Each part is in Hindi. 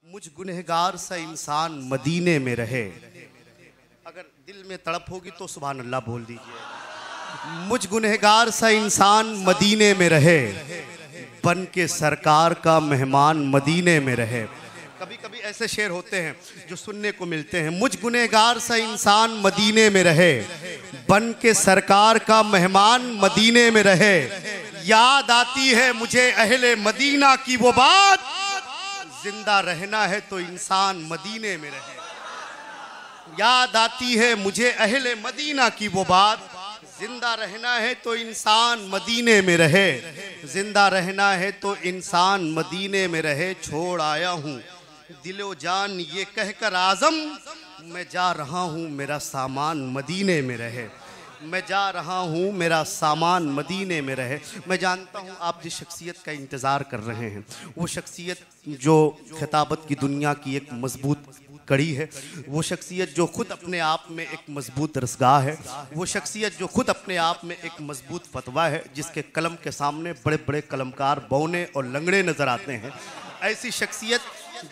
मुझ गुनहगार सा इंसान मदीने में रहे। अगर दिल में तड़प होगी तो सुभान अल्लाह बोल दीजिए। मुझ गुनहगार सा इंसान मदीने में रहे, बन के सरकार का मेहमान मदीने में रहे। कभी कभी ऐसे शेर होते हैं जो सुनने को मिलते हैं, मुझ गुनहगार सा इंसान मदीने में रहे, बन के सरकार का मेहमान मदीने में रहे। याद आती है मुझे अहले मदीना की वो बात, जिंदा रहना है तो इंसान मदीने में रहे। याद आती है मुझे अहले मदीना की वो बात, जिंदा रहना है तो इंसान मदीने में रहे। जिंदा रहना है तो इंसान मदीने में रहे। छोड़ आया हूँ दिलो जान ये कहकर आज़म, मैं जा रहा हूँ मेरा सामान मदीने में रहे। मैं जा रहा हूँ मेरा सामान मदीने में रहे। मैं जानता हूँ आप जिस शख्सियत का इंतज़ार कर रहे हैं, वो शख्सियत जो खिताबत की दुनिया की एक मजबूत कड़ी है, वो शख्सियत जो खुद अपने आप में एक मजबूत रसगाह है, वो शख्सियत जो खुद अपने आप में एक मजबूत फतवा है, जिसके कलम के सामने बड़े बड़े कलमकार बौने और लंगड़े नज़र आते हैं। ऐसी शख्सियत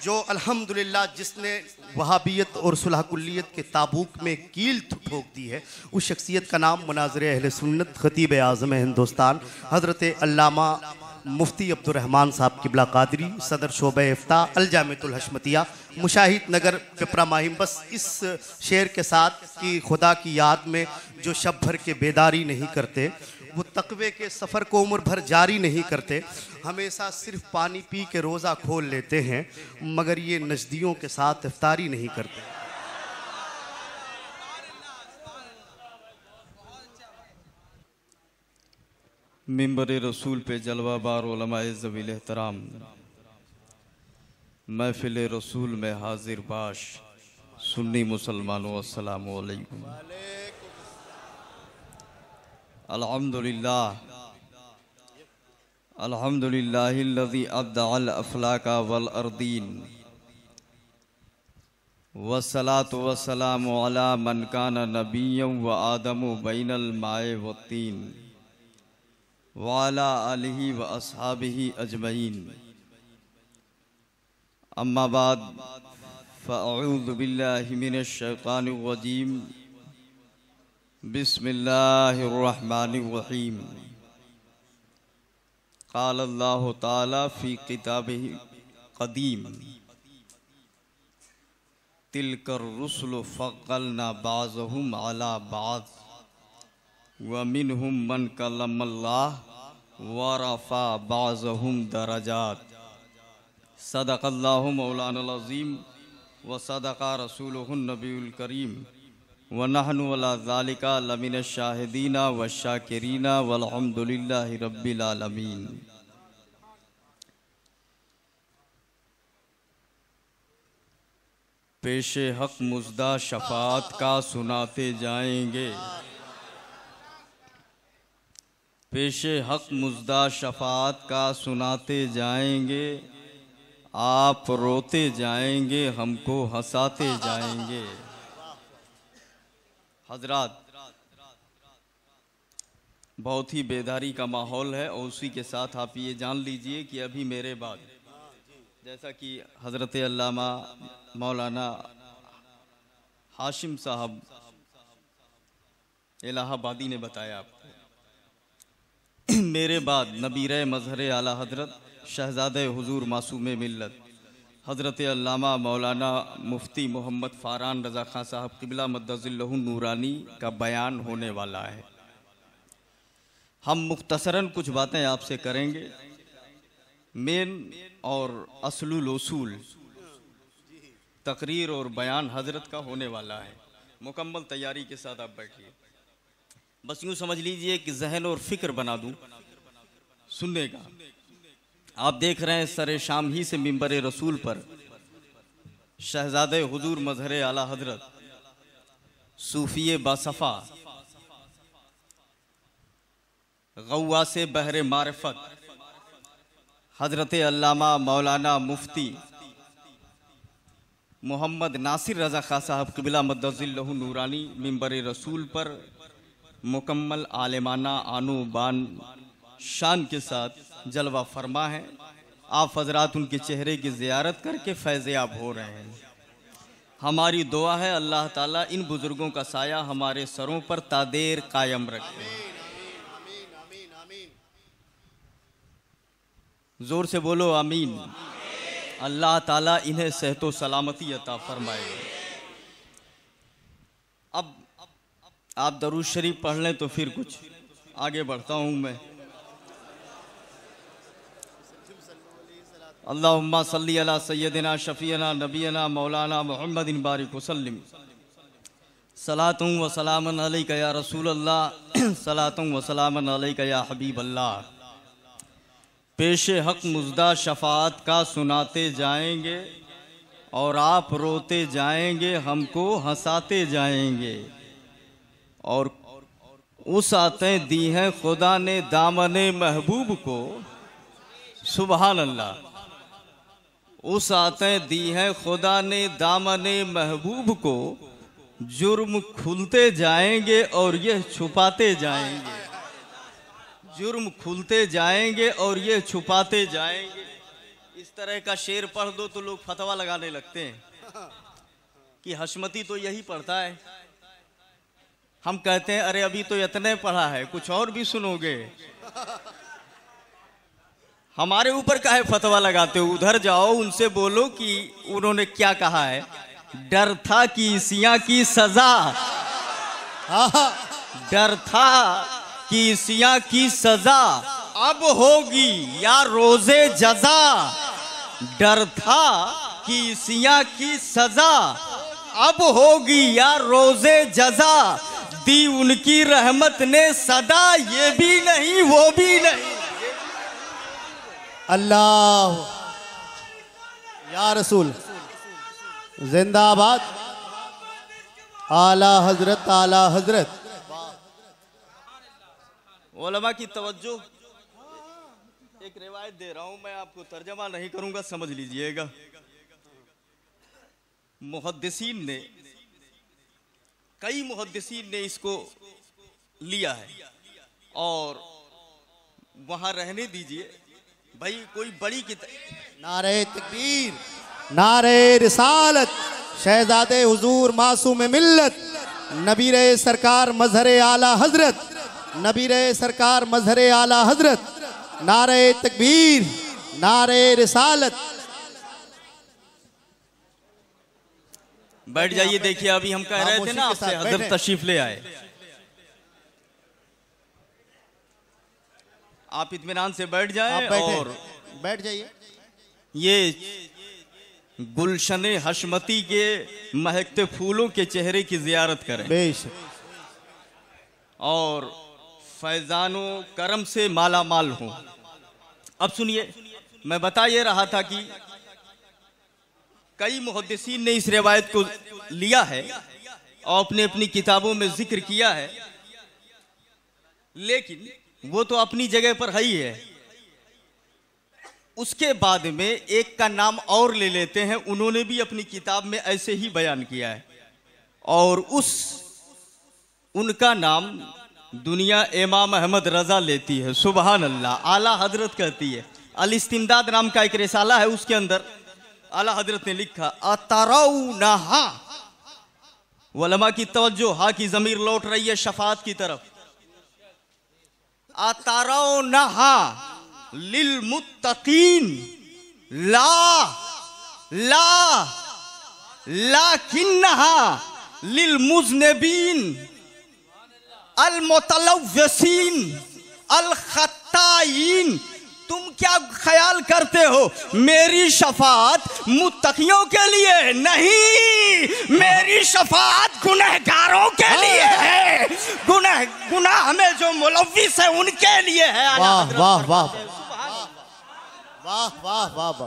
जो अल्हम्दुलिल्लाह जिसने वहाबियत और सुलहकुल्लियत के ताबूक में कील ठोक दी है, उस शख्सियत का नाम मुनाज़िर अहले सुन्नत खतीब आज़म हिंदुस्तान हज़रत अल्लामा मुफ्ती अब्दुर्रहमान साहब किबला कादरी, सदर शोबे इफ्ता अल जामिअतुल हशमतिया, मुशाहिद नगर पिपरा माहिम। बस इस शेर के साथ कि खुदा की याद में जो शब भर के बेदारी नहीं करते, वो तकवे के सफ़र को उम्र भर जारी नहीं करते, हमेशा सिर्फ पानी पी के रोज़ा खोल लेते हैं, मगर ये नजदियों के साथ इफ्तारी नहीं करते। मिंबर रसूल पे जलवा बार उलमाए ज़वील एहतराम, महफिल रसूल में हाजिर बाश सुन्नी मुसलमानों, अस्सलामु अलैकुम। अल्हम्दुलिल्लाह अल्हम्दुलिल्लाहिल्लज़ी अब्दअल अफ़लाका वल अर्दीन, वस्सलातु वस्सलामु अला मन काना नबिय्यन व आदमु बैनल माए वत्तीन, वाला आलिही व अस्हाबिही अजमईन। अम्मा बाद फ़अऊज़ु बिल्लाहि मिनश शैतानिर रजीम, बिस्मिल्लाहिर रहमानिर रहीम। क़ाल अल्लाहु तआला फ़ी किताबिही क़दीम, तिलकर रुसुलु फ़क़्क़लना बाज़हुम अला बाज़ व मिनहुम मन कल्लमल्लाह व रफ़ा बाज़हुम दरजात। सदक़ल्लाहु मौलाना अज़ीम व सदक़ा रसूलुहुन नबीयुल करीम व नहनु अला ज़ालिका लमिनश शाहिदीना व शाकिरीना वल्हम्दुलिल्लाहि रब्बिल आलमीन। पेशे हक़ मुज़दा शफ़ाअत का सुनाते जाएंगे, पेशे हक़ मुज़दा शफ़ाअत का सुनाते जाएंगे। आप रोते जाएंगे, हमको हंसाते जाएंगे। हजरात, बहुत ही बेदारी का माहौल है और उसी के साथ आप ये जान लीजिए कि अभी मेरे बाद, जैसा कि हज़रत अल्लामा मौलाना हाशिम साहब इलाहाबादी ने बताया आपको, मेरे बाद नबीर मज़हर आला हज़रत शहज़ादे हुज़ूर मासूम मिल्लत हज़रत अल्लामा मौलाना मुफ्ती मोहम्मद फ़ारान रज़ा ख़ान साहब क़िबला मद्दज़िल्लहु नूरानी का बयान होने वाला है। हम मुख्तसरन कुछ बातें आपसे करेंगे। मेन और असलुल उसूल तकरीर और बयान हज़रत का होने वाला है। मुकम्मल तैयारी के साथ आप बैठिए। बस यूँ समझ लीजिए कि जहन और फ़िक्र बना दूँ सुनने का। आप देख रहे हैं सरे शाम ही से मिंबर रसूल पर शहज़ादे हुज़ूर मज़हर आला हज़रत सूफ़ी बासफ़ा गव्वासे बहरे मारिफत हज़रत अल्लामा मौलाना मुफ्ती मोहम्मद नासिर रज़ा ख़ान साहब क़िबला मद्दज़िल्लहु नूरानी मिंबर रसूल पर मुकम्मल आलिमाना आनो बान शान के साथ जलवा फरमा है। आप हजरात उनके चेहरे की ज़ियारत करके फैज़याब हो रहे हैं। हमारी दुआ है अल्लाह ताला इन बुज़ुर्गों का साया हमारे सरों पर तादेर कायम रखे। ज़ोर से बोलो आमीन। अल्लाह ताला इन्हें सेहतो सलामती अता फरमाए। अब आप दरूद शरीफ पढ़ लें तो फिर कुछ आगे बढ़ता हूँ मैं। अल्लाहुम्मा सल्ली अला सय्यदिना शफीना नबीना मौलाना मुहम्मदिन बारिक वसल्लिम। सलातुं व सलामन अलैका या रसूल अल्लाह, सलातुं व सलामन अलैका या हबीब अल्लाह। पेशे हक मुज़दा शफाअत का सुनाते जाएंगे और आप रोते जाएंगे, हमको हंसाते जाएंगे। और उस आतें दी हैं खुदा ने दामने महबूब को, सुबहान अल्लाह। उस आतें दी हैं खुदा ने दामने महबूब को, जुर्म खुलते जाएंगे और ये छुपाते जाएंगे। जुर्म खुलते जाएंगे और ये छुपाते जाएंगे। इस तरह का शेर पढ़ दो तो लोग फतवा लगाने लगते हैं कि हशमती तो यही पढ़ता है। हम कहते हैं अरे अभी तो इतने पढ़ा है, कुछ और भी सुनोगे। हमारे ऊपर काहे फतवा लगाते हो? उधर जाओ, उनसे बोलो कि उन्होंने क्या कहा है। डर था कि सियां की सजा, डर था कि सियां की सजा अब होगी या रोजे जजा। डर था कि सियां की सजा अब होगी या रोजे जजा। दी उनकी रहमत ने सदा, ये भी नहीं वो भी नहीं। अल्लाह या रसूल जिंदाबाद। आला हजरत, आला हजरत। उलमा की तवज्जो, एक रिवायत दे रहा हूं मैं आपको, तर्जमा नहीं करूंगा, समझ लीजिएगा। मुहद्दिसीन ने, कई मुहद्दिसीन ने इसको लिया है और वहां रहने दीजिए भाई, कोई बड़ी किताब। नारे तकबीर, नारे रिसालत, शहजादे हुजूर मासूम मिल्लत, नबी रे सरकार मजहरे आला हजरत, नबी रे सरकार मजहरे आला हजरत। नारे तकबीर, नारे रिसालत। बैठ जाइए। देखिए अभी हम कह रहे थे ना आपसे, हजरत तशरीफ ले आए। आप इत्मीनान से बैठ जाएं और बैठ जाइए। ये गुलशने हशमती के महकते फूलों के चेहरे की जियारत करें और फैजानो करम से माला माल हों। अब सुनिए, मैं बता ये रहा था कि कई मुहद्दिसीन ने इस रिवायत को लिया है और अपने अपनी किताबों में जिक्र किया है, लेकिन वो तो अपनी जगह पर है ही है। उसके बाद में एक का नाम और ले लेते हैं, उन्होंने भी अपनी किताब में ऐसे ही बयान किया है और उनका नाम दुनिया इमाम अहमद रजा लेती है। सुबहान अल्लाह। आला हजरत कहती है, अल इस्तिमदाद नाम का एक रिसाला है, उसके अंदर आला हजरत ने लिखा अतरौनहा। उलमा की तवज्जो, हा की जमीर लौट रही है शफाअत की तरफ। अतरौनहा लिल मुत्तकीन ला ला लाकिन्नहा लिल मुज़निबीन अल मुतलव्विसीन अल खत्ताईन। तुम क्या ख्याल करते हो मेरी शफाअत मुत्तकियों के लिए? नहीं, मेरी शफाअत गुनहगारों के लिए है। गुनाह में जो मुलव्विस है उनके लिए है। वाह वाह वाह वाह वाह वाह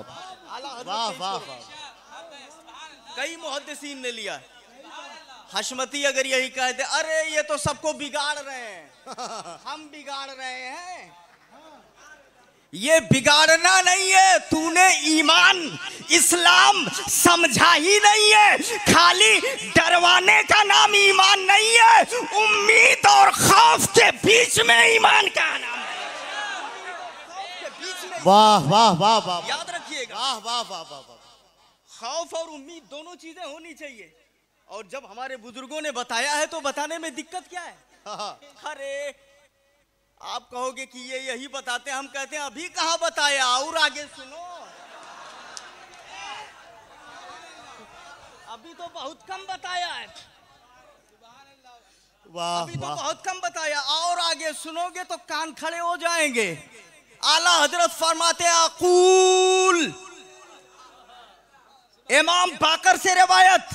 वाह वाह वाह। कई मुहद्दिसीन ने लिया। हशमती अगर यही कहते अरे ये तो सबको बिगाड़ रहे हैं, हम बिगाड़ रहे हैं, ये बिगाड़ना नहीं है। तूने ईमान इस्लाम समझा ही नहीं है। खाली डरवाने का नाम ईमान नहीं है, उम्मीद और खौफ के बीच में ईमान का नाम है। खौफ के बीच में वाह वाह वाह वाह, याद रखिएगा। वाह वाह वाह वाह वाह। खौफ और उम्मीद दोनों चीजें होनी चाहिए। और जब हमारे बुजुर्गों ने बताया है तो बताने में दिक्कत क्या है? अरे आप कहोगे कि ये यही बताते हैं, हम कहते हैं अभी कहाँ बताया, और आगे सुनो। अभी तो बहुत कम बताया है, वाह अभी तो वाह। बहुत कम बताया, और आगे सुनोगे तो कान खड़े हो जाएंगे। आला हजरत फरमाते हैं अकूल, इमाम बाकर से रिवायत,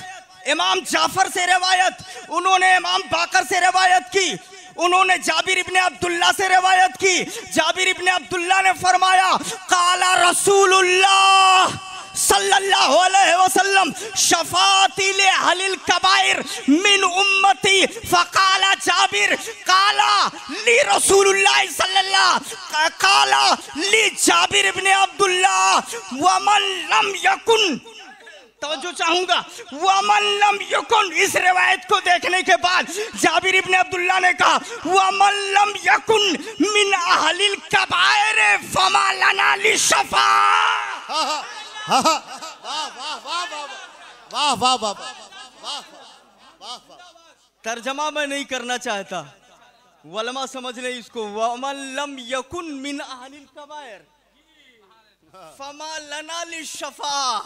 इमाम जाफर से रिवायत, उन्होंने इमाम बाकर से रिवायत की, उन्होंने जाबिर इब्ने अब्दुल्ला से रिवायत की। जाबिर इब्ने अब्दुल्ला ने फरमाया काला रसूलुल्लाह सल्लल्लाहु अलैहि वसल्लम शफाती ले अहलिल कबाइर मिन उम्मती, फकाला जाबिर काला ली रसूलुल्लाह सल्लल्लाहु काला ली जाबिर इब्ने अब्दुल्ला वमन लम यकुन, तवज्जो चाहूंगा, वमन लम यकुन। इस रिवायत को देखने के बाद जाबिर इब्ने अब्दुल्ला ने कहा वमन लम यकुन मिन अहलिल कबाइर फमा लना लिशफा। वाह वाह वाह वाह वाह वाह वाह वाह वाह। तर्जमा मैं नहीं करना चाहता, वलमा समझ ले इसको। वमन लम यकुन मिन अहलिल कबाइर फमा लना लिशफा।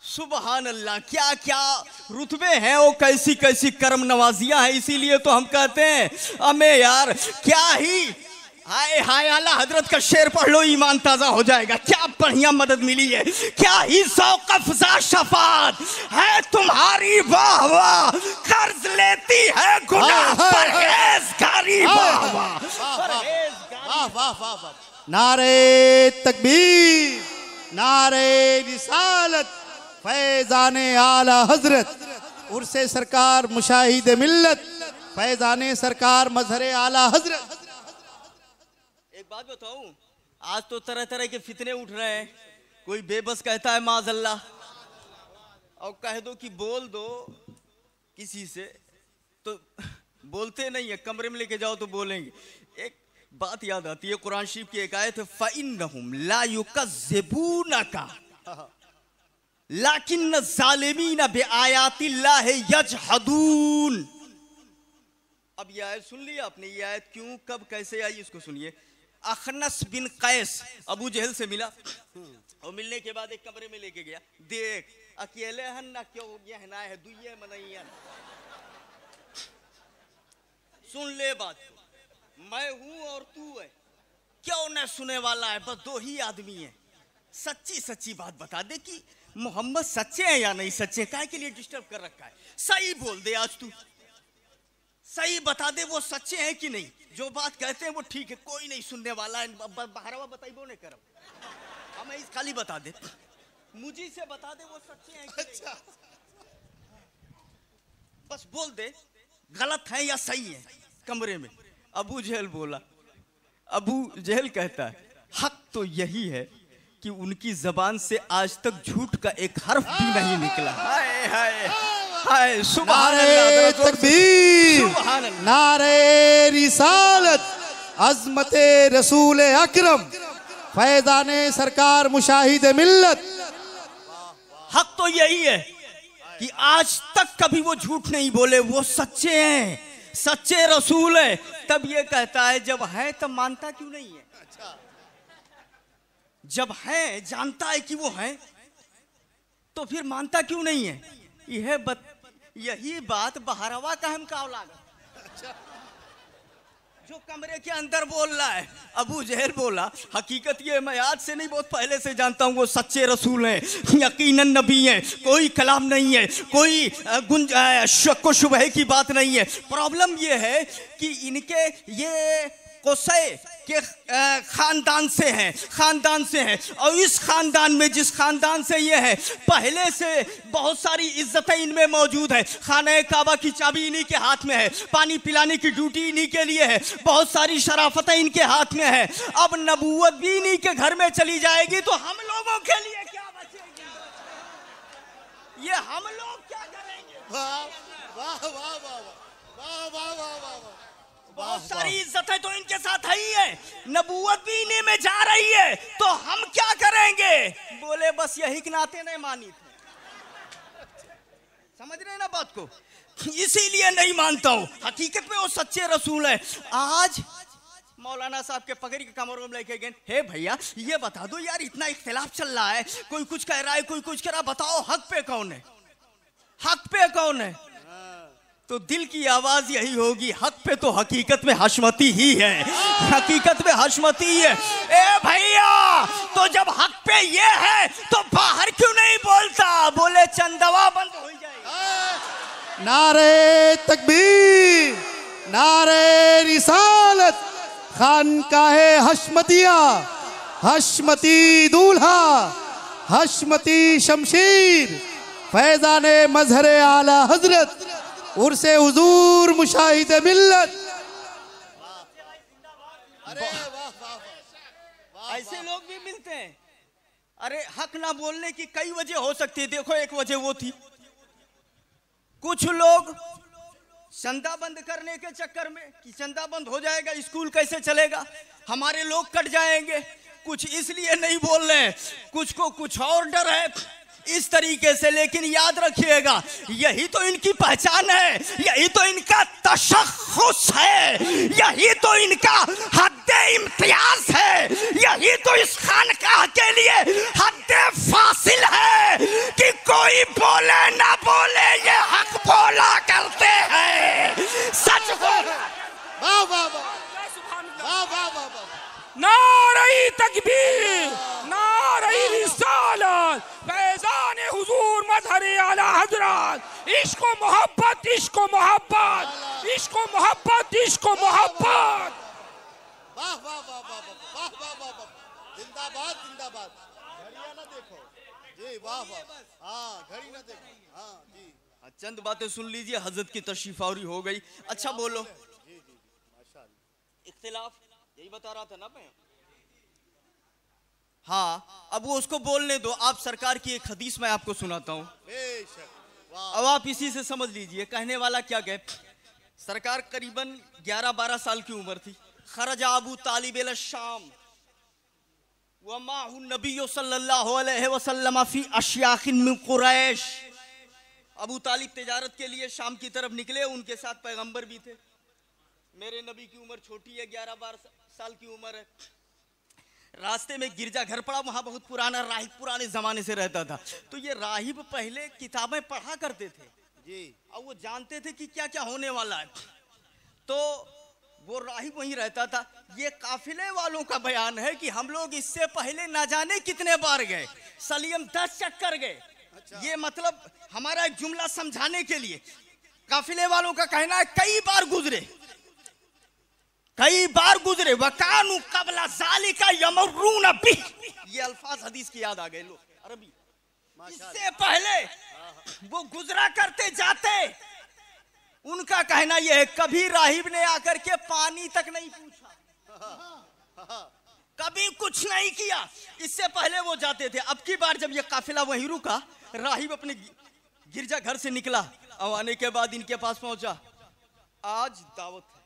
सुबहान अल्लाह, क्या क्या रुतबे हैं और कैसी कैसी कर्म नवाजियां हैं। इसीलिए तो हम कहते हैं हमें यार क्या ही, हाय हाय आला हजरत का शेर पढ़ लो ईमान ताजा हो जाएगा। क्या बढ़िया मदद मिली है, क्या ही ज़ौक़ अफ़ज़ा शफ़ाअत है तुम्हारी, वाह वाह कर्ज लेती है गुनाह परहेज़गारी, वाह वाह वाह वाह वाह। नारे तकबीर, नारे रिसालत, फैज़ाने आला हजरत, उर्से सरकार मुशाहिद मिल्लत, फैज़ाने सरकार मजहरे आला हजरत। एक बात बताऊं, आज तो तरह तरह के फितने उठ रहे हैं। कोई बेबस कहता है माज़अल्लाह, और कह दो कि बोल दो किसी से तो बोलते नहीं है, कमरे में लेके जाओ तो बोलेंगे। एक बात याद आती है, कुरान शरीफ की एक आयत है, फ़इन्नहुम ला युकज़्ज़िबूनका लाकिन्न ज़ालिमीन बिआयातिल्लाहि यजहदून। अब ये आयत सुन लिया आपने, ये आयत क्यों कब कैसे आई इसको सुनिए। अखनस बिन कैस अबू जहल से मिला, और मिलने के बाद एक कमरे में लेके गया, देख अकेले हन ना क्यों ये हना है दुइये मनैया, सुन ले बात, मैं हूं और तू है, क्यों न सुने वाला है, बस दो ही आदमी है, सच्ची सच्ची बात बता दे कि मोहम्मद सच्चे हैं या नहीं सच्चे, काहे के लिए डिस्टर्ब कर रखा है, सही बोल दे आज तू, सही बता दे वो सच्चे हैं कि नहीं, जो बात कहते हैं वो ठीक है, कोई नहीं सुनने वाला है, बहरवा बताई वो नहीं करब, हमें इस खाली बता दे, मुझे से बता दे वो सच्चे हैं कि नहीं, बस बोल दे गलत है या सही है। कमरे में अबू जहल बोला, अबू जहल कहता है हक तो यही है कि उनकी जबान से आज तक झूठ का एक हर्फ भी नहीं निकला। हाय हाय हाय, सुभान अल्लाह, तकबीर, नारे रिसालत, अज़मते रसूल अकरम, फैज़ाने सरकार मुशाहिद मिल्लत। हक तो यही है कि आज तक कभी वो झूठ नहीं बोले, वो सच्चे हैं, सच्चे रसूल है। तब ये कहता है जब है तब मानता क्यों नहीं है, जब है जानता है कि वो है तो फिर मानता क्यों नहीं है। यही बात बहरवा का हम का औलाद जो कमरे के अंदर बोल रहा है। अबू जहल बोला हकीकत ये मैं आज से नहीं बहुत पहले से जानता हूँ, वो सच्चे रसूल हैं, यकीनन नबी हैं, कोई कलाम नहीं है, कोई शक शुबह की बात नहीं है। प्रॉब्लम ये है कि इनके ये कुसै के खानदान से हैं, खानदान से हैं, और इस खानदान में जिस खानदान से ये है पहले से बहुत सारी इज्जतें इनमें मौजूद है। खाने काबा की चाबी इन्हीं के हाथ में है, पानी पिलाने की ड्यूटी इन्हीं के लिए है, बहुत सारी शराफतें इनके हाथ में है। अब नबूवत भी इन्हीं के घर में चली जाएगी तो हम लोगों के लिए क्या बचेगी, ये हम लोग क्या करेंगे। वाह वाह वाह वाह वाह वाह वाह वाह बहुत सारी इज्जत है तो इनके साथ है ही है, नबूवत भी इन्हीं में जा रही है, तो हम क्या करेंगे? बोले बस यही के नाते नहीं मानी थे। समझ रहे हैं ना बात को? इसीलिए नहीं मानता हूं। हकीकत में वो सच्चे रसूल है। आज मौलाना साहब के पकड़ के कमरों में लेके गए, हे भैया ये बता दो यार, इतना इख्तिलाफ चल रहा है, कोई कुछ कह रहा है कोई कुछ कह रहा, बताओ हक पे कौन है? हक पे कौन है? तो दिल की आवाज यही होगी, हक पे तो हकीकत में हशमती ही है, हकीकत में हशमती है। ए भैया तो जब हक पे ये है तो बाहर क्यों नहीं बोलता? बोले चंदवा बंद हो जाए। नारे तकबीर, नारे रिसालत, खानकाहे हशमतिया, हशमती दूल्हा, हशमती शमशीर, फैजाने मजहरे आला हजरत, उर्से हुजूर मुशाहिद मिल्लत। अरे वाह वाह वाह, ऐसे लोग भी मिलते हैं। अरे हक ना बोलने की कई वजह हो सकती है। देखो एक वजह वो थी, कुछ लोग चंदा बंद करने के चक्कर में कि चंदा बंद हो जाएगा स्कूल कैसे चलेगा, हमारे लोग कट जाएंगे, कुछ इसलिए नहीं बोल रहे, कुछ को कुछ और डर है इस तरीके से। लेकिन याद रखिएगा यही तो इनकी पहचान है, यही तो इनका तशख्खुस है, यही तो इनका हद्दे इम्तियाज है, यही तो इस खानकाह के लिए हद्दे फासिल है कि कोई बोले ना बोले ये हक बोला करते हैं। सच बोला। वाह वाह वाह वाह वाह वाह वाह। नारे तकबीर, नारे रिसालत, फैजान हुजूर मजहरे आला हजरत, इश्क व मोहब्बत, इश्क व मोहब्बत, इश्क व मोहब्बत, इश्क व मोहब्बत। वाह वाह वाह वाह वाह वाह वाह वाह, जिंदाबाद जिंदाबाद। घड़ियां ना देखो जी, वाह वाह। हाँ घड़ी ना देखो। हाँ जी, चंद बातें सुन लीजिए, हजरत की तशरीफ आवरी हो गई। अच्छा बोलो। जी जी माशाअल्लाह। इख्तिलाफ यही बता रहा था ना मैं। हाँ अब वो उसको बोलने दो। आप सरकार की एक हदीस मैं आपको सुनाता हूँ, बेशक। वाह। अब आप इसी से समझ लीजिए कहने वाला क्या कहे। सरकार करीबन 11-12 साल की उम्र थी। खरजा अबू तालिब इला शाम व माहु नबी सल्लल्लाहु अलैहि वसल्लम फी अश्याखिन मिन कुरैश। अबू तालिब तिजारत के लिए शाम की तरफ निकले, उनके साथ पैगंबर भी थे। मेरे नबी की उम्र छोटी है, 11-12 साल की उम्र है। रास्ते में गिरजा घर पड़ा, वहां बहुत पुराना राहिब पुराने जमाने से रहता था। तो ये राहिब पहले किताबें पढ़ा करते थे जी, और वो जानते थे कि क्या क्या होने वाला है। तो वो राहिब वहीं रहता था। ये काफिले वालों का बयान है कि हम लोग इससे पहले ना जाने कितने बार गए, सलीम 10 चक्कर गए। ये मतलब हमारा एक जुमला समझाने के लिए, काफिले वालों का कहना है कई बार गुजरे, कई बार गुजरे। वकानु कबला ज़ालिका यमर्रून बिह, ये अल्फाज हदीस की याद आ गए। लो अरबी, इससे पहले वो गुजरा करते जाते। उनका कहना यह है कभी राहिब ने आकर के पानी तक नहीं पूछा, कभी कुछ नहीं किया। इससे पहले वो जाते थे। अब की बार जब ये काफिला वहीं रुका, राहिब अपने गिरजा घर से निकला और आने के बाद इनके पास पहुंचा। आज दावत है,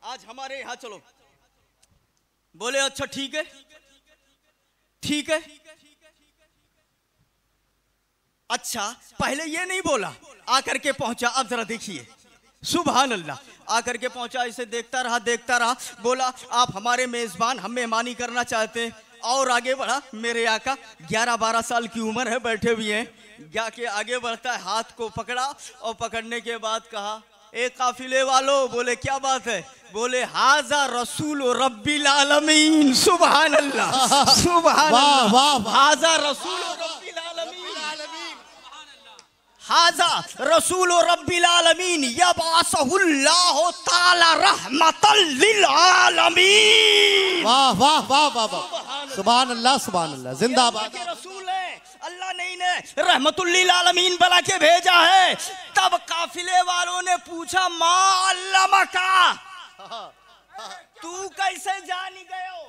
आज हमारे यहां चलो। बोले अच्छा ठीक है ठीक है। अच्छा पहले ये नहीं बोला, आकर के पहुंचा। अब जरा देखिए, सुभान अल्लाह। आकर के पहुंचा, इसे देखता रहा। बोला आप हमारे मेजबान, हम मेहमानी करना चाहते हैं। और आगे बढ़ा। मेरे आका 11-12 साल की उम्र है, बैठे हुए हैं। जाके आगे बढ़ता है, हाथ को पकड़ा और पकड़ने के बाद कहा ए काफिले वालों। बोले क्या बात है? बोले हाजा रसूल रब्बिल आलमीन। सुभान अल्लाह, सुभान अल्लाह। हाजा रसूल रब्बिल आलमीन, हाजा रसूल रब्बिल आलमीन यबअसहुल्लाहु ताला रहमतल लिल आलमीन। वाह वाह वाह वाह वाह, सुभान अल्लाह सुभान अल्लाह, जिंदाबाद। रसूल है, अल्लाह ने इन्हें रहमतुल लिल आलमीन बना के भेजा है। तब काफिले वालों ने पूछा मा अल्लमका, तू कैसे जान गए हो?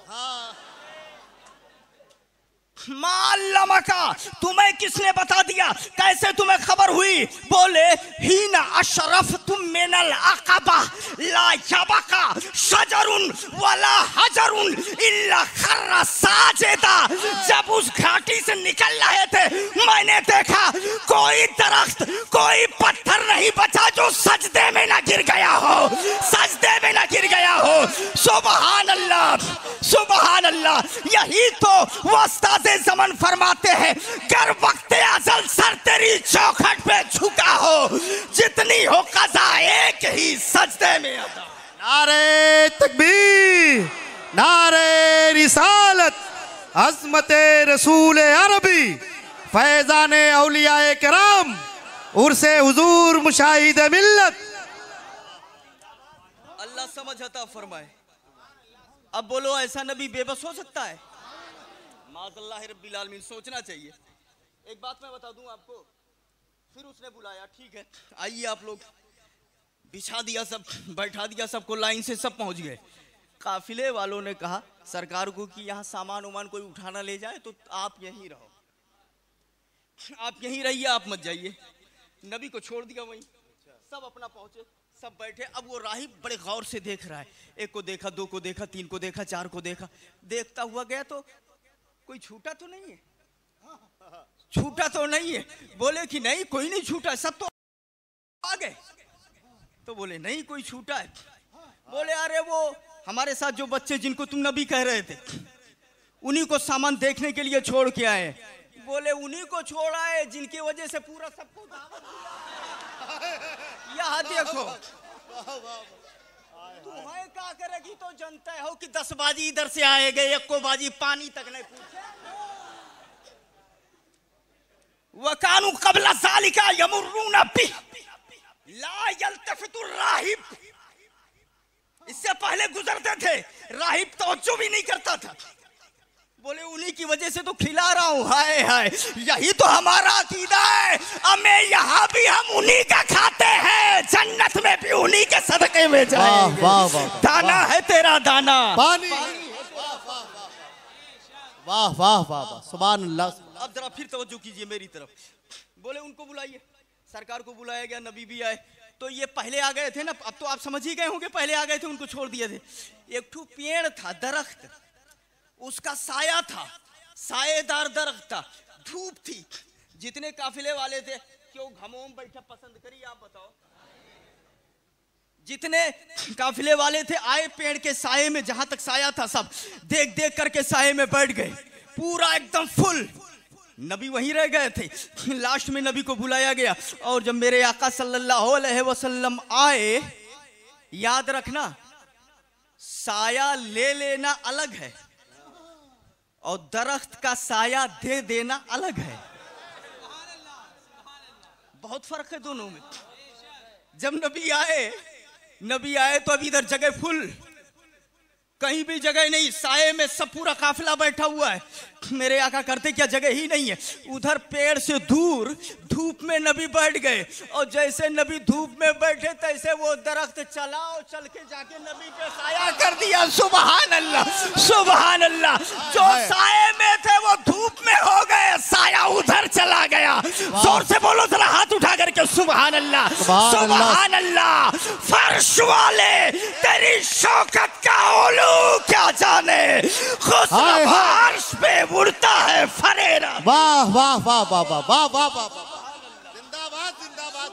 माल्लमा का, तुम्हें किसने बता दिया, कैसे तुम्हें खबर हुई? बोले हीना अशरफ तुम मिनल अक़बा ला यबका शजरुन वला हजरुन इल्ला खर्रा साजिदा। जब उस घाटी से निकल रहे थे मैंने देखा कोई दरख्त कोई पत्थर नहीं बचा जो सजदे में न गिर गया हो, सजदे में न गिर गया हो। सुभान अल्लाह, सुभान अल्लाह। यही तो वस्ताद ज़मन फरमाते हैं, गर वक्त अज़ल सर तेरी चौखट पे झुका हो, जितनी हो क़ज़ा एक ही सजदे में अदा। नारे तकबीर, नारे रिसालत, अज़मते रसूल अरबी, फैज़ाने औलियाए किराम, उर्से हुजूर मुशाहिद मिल्लत। अल्लाह समझ अता फरमाए। अब बोलो ऐसा नबी बेबस हो सकता है? माज़अल्लाह रब्बिल आलमीन, सोचना चाहिए। एक बात मैं बता दूं आपको, फिर उसने बुलाया, ठीक है आइए आप लोग, बिछा दिया, सब बैठा दिया, सबको लाइन से सब पहुंच गए। काफिले वालों ने कहा सरकार को कि यहाँ सामान उमान कोई उठाना ले जाए तो आप यहीं रहो, आप यहीं रहिए, आप मत जाइए। नबी को छोड़ दिया वहीं, सब अपना पहुंचे, सब बैठे। अब वो राहिब बड़े गौर से देख रहा है, एक को देखा, दो को देखा, तीन को देखा, चार को देखा, देखता हुआ गया तो कोई छूटा तो नहीं है, छूटा तो नहीं है। बोले कि नहीं कोई नहीं छूटा, सब तो आ गए। तो बोले नहीं कोई छूटा है। बोले अरे वो हमारे साथ जो बच्चे जिनको तुम नबी कह रहे थे उन्हीं को सामान देखने के लिए छोड़ के आए। बोले उन्हीं को छोड़ आए जिनकी वजह से पूरा सबको यहाँ देखो तुम्हें क्या करेगी तो जनता हो कि 10 बाजी इधर से आए गए, एक को बाजी पानी तक नहीं पूछे। वकानु क़ब्ल ज़ालिका यमुर्रूना बिही ला यल्तफ़ितु राहिब, इससे पहले गुजरते थे, राहिब तवज्जो भी नहीं करता था। बोले उन्हीं की वजह से तो खिला रहा हूं। हाय हाय, यही तो हमारा अकीदा है, हमें यहाँ भी हम उन्हीं का खाते हैं, जन्नत में भी उन्हीं के सदके में जाएंगे। वाह वाह वाह, दाना है तेरा दाना, पानी। वाह वाह वाह वाह, सुभान अल्लाह। अब जरा फिर तवज्जो कीजिए मेरी तरफ। बोले उनको बुलाइए, सरकार को बुलाया गया, नबी भी आए। तो ये पहले आ गए थे ना, अब तो आप समझ ही गए होंगे, पहले आ गए थे, उनको छोड़ दिए थे। एक ठू पेड़ था, दरख्त, उसका साया था, सायेदार दरख्त था, धूप थी। जितने काफिले वाले थे, क्यों घमोम बैठा पसंद करिए आप बताओ, जितने काफिले वाले थे आए पेड़ के साये में, जहां तक साया था सब देख देख करके साये में बैठ गए, पूरा एकदम फुल। नबी वहीं रह गए थे। लास्ट में नबी को बुलाया गया और जब मेरे आका सल्लल्लाहु अलैहि वसल्लम आए, याद रखना साया ले लेना अलग है और दरख्त का साया दे देना अलग है, बहुत फर्क है दोनों में। जब नबी आए तो अभी इधर जगह फुल, कहीं भी जगह नहीं, साये में सब पूरा काफिला बैठा हुआ है। मेरे आका करते क्या, जगह ही नहीं है। उधर पेड़ से दूर धूप में नबी बैठ गए और जैसे नबी धूप में बैठे तैसे वो दरख्त चला और चल के जाके नबी पे साया कर दिया। सुभान अल्लाह, सुभान अल्लाह। जो साये में थे वो धूप में हो गए, साया उधर चला गया। जोर से बोलो जरा हाथ उठा करके सुभान अल्लाह, सुभान अल्लाह। फर्श वाले तेरी शौकत का ओलू क्या जाने, खुद फर्श पे उड़ता है फरेरा। वाह वाह वाह वाह वाह वाह वाह वाह, जिंदाबाद जिंदाबाद,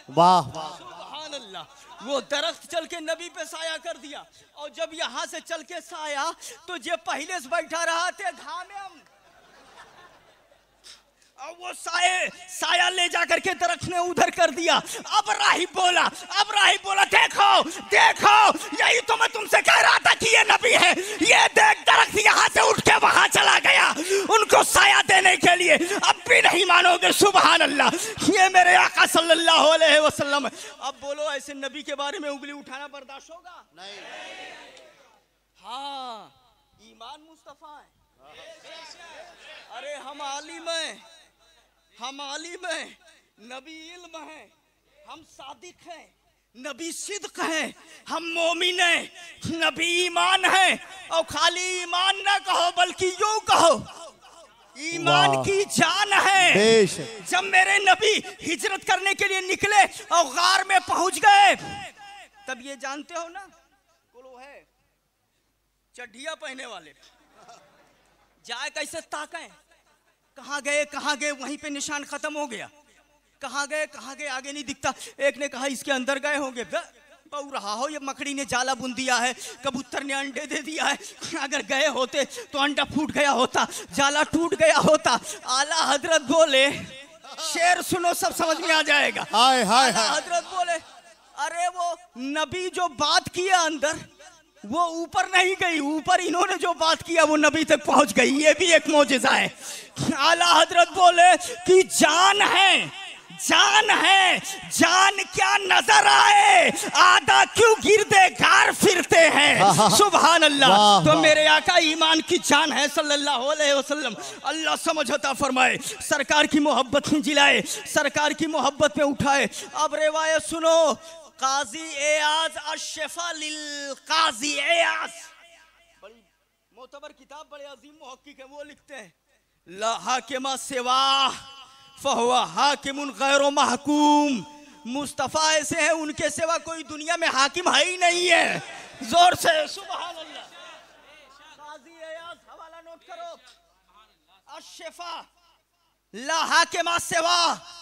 वाह वाह सुभान अल्लाह। वो दरख्त चल के नबी पे साया कर दिया और जब यहाँ से चल के साया तो जे पहले से बैठा रहा थे घामे, और वो साया ले जाकर के दरख्त ने उधर कर दिया। अब राहिब बोला देखो देखो, यही तो मैं तुमसे कह रहा था कि ये नबी है। ये देख दरख्त यहाँ से उठ के वहां चला गया उनको साया देने के लिए। अब भी नहीं मानोगे, सुभान अल्लाह। ये मेरे आका सल्लल्लाहु अलैहि वसल्लम। अब बोलो ऐसे नबी के बारे में उंगली उठाना बर्दाश्त होगा? नहीं। हाँ, ईमान मुस्तफा है। अरे हम आलिम हैं, नबी इल्म है, हम सादिक हैं, नबी सिद्क हैं, हम मोमिन हैं, नबी ईमान हैं, और खाली ईमान ना कहो बल्कि यूं कहो ईमान की जान है। जब मेरे नबी हिजरत करने के लिए निकले और गार में पहुंच गए, तब ये जानते हो ना वो है चड्ढिया पहने वाले, जाए कैसे ताकें, कहां गए वहीं पे निशान खत्म हो गया, कहां गए आगे नहीं दिखता। एक ने कहा इसके अंदर गए होंगे, बहु रहा हो ये मकड़ी ने जाला बुन दिया है, कबूतर ने अंडे दे दिया है, अगर गए होते तो अंडा फूट गया होता, जाला टूट गया होता। आला हजरत बोले, शेर सुनो सब समझ में आ जाएगा। आला हजरत बोले अरे वो नबी जो बात किया अंदर वो ऊपर नहीं गई, ऊपर इन्होंने जो बात किया वो नबी तक पहुंच गई, ये भी एक मौजिज़ा है। आला हजरत बोले कि जान है, जान क्या नजर आए, आधा क्यों गिरदे गार फिरते हैं। सुभान अल्लाह। तो मेरे आका ईमान की जान है सल्लल्लाहु अलैहि वसल्लम। अल्लाह समझता फरमाए, सरकार की मोहब्बत में जिलाए, सरकार की मोहब्बत में उठाए। अब रिवायत सुनो, काजी एयाज अशफा लिल काजी एयाज, बड़ी मोतबर किताब, बड़े अजीम मुहक्किक है, वो लिखते हैं ला हाकिमा सिवा फहुवा हाकिमुन गैरो महकूम। मुस्तफा ऐसे हैं उनके सिवा कोई दुनिया में हाकिम है ही नहीं है। जोर से सुभान अल्लाह। काजी एयाज हवाला नोट करो, अशफा ला हाकिमा सिवा,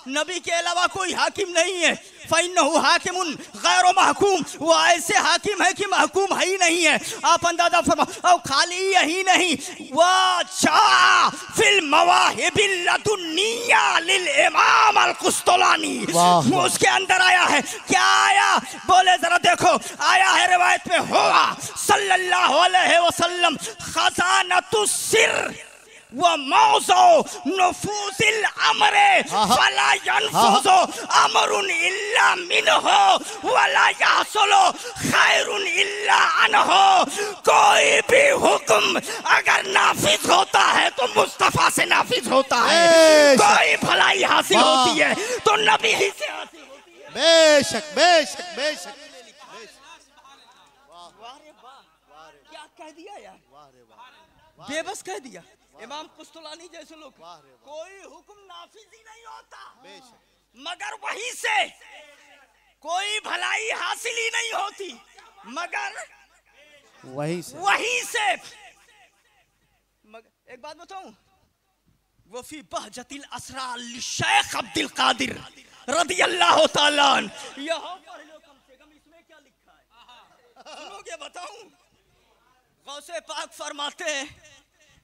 नबी के अलावा कोई हाकिम नहीं है। फइन्नहु हाकिमुन गैरो महकूम, वो ऐसे हाकिम है कि महकूम है ही नहीं है। आप अंदाजा फरमाओ। और खाली यही नहीं, वा जा फिल मवाहिबिल लदुन्निया लिल इमाम अल कुस्तलानी, उसके अंदर आया है। क्या आया बोले जरा देखो, आया है रिवायत में, हुआ सल्लल्लाहु अलैहि वसल्लम खजानतुस सिर व मौज़ो नुफूसिल अमरे फला यनफुज़ु अमरुन इल्ला मिनहु वला यहसुलु खैरुन इल्ला अनहु। कोई भी हुक्म अगर नाफिज होता है तो मुस्तफा से नाफिज होता है, कोई भलाई हासिल होती है तो नबी ही से हासिल होती है। बेशक बेशक बेशक। क्या कह दिया यार, बेबस कह दिया। इमाम कुस्तलानी जैसे लोग, कोई हुक्म नाफिज ही नहीं होता मगर वहीं से कोई भलाई हासिल ही नहीं होती मगर वहीं से। एक बात बताऊं, वफी बहजतिल असरा शेख अब्दुल कादिर रदियल्लाहु ताला अन्हु, यहाँ पढ़ लो कम से कम, इसमें क्या लिखा है सुनोगे बताऊं। गौसे पाक फरमाते हैं,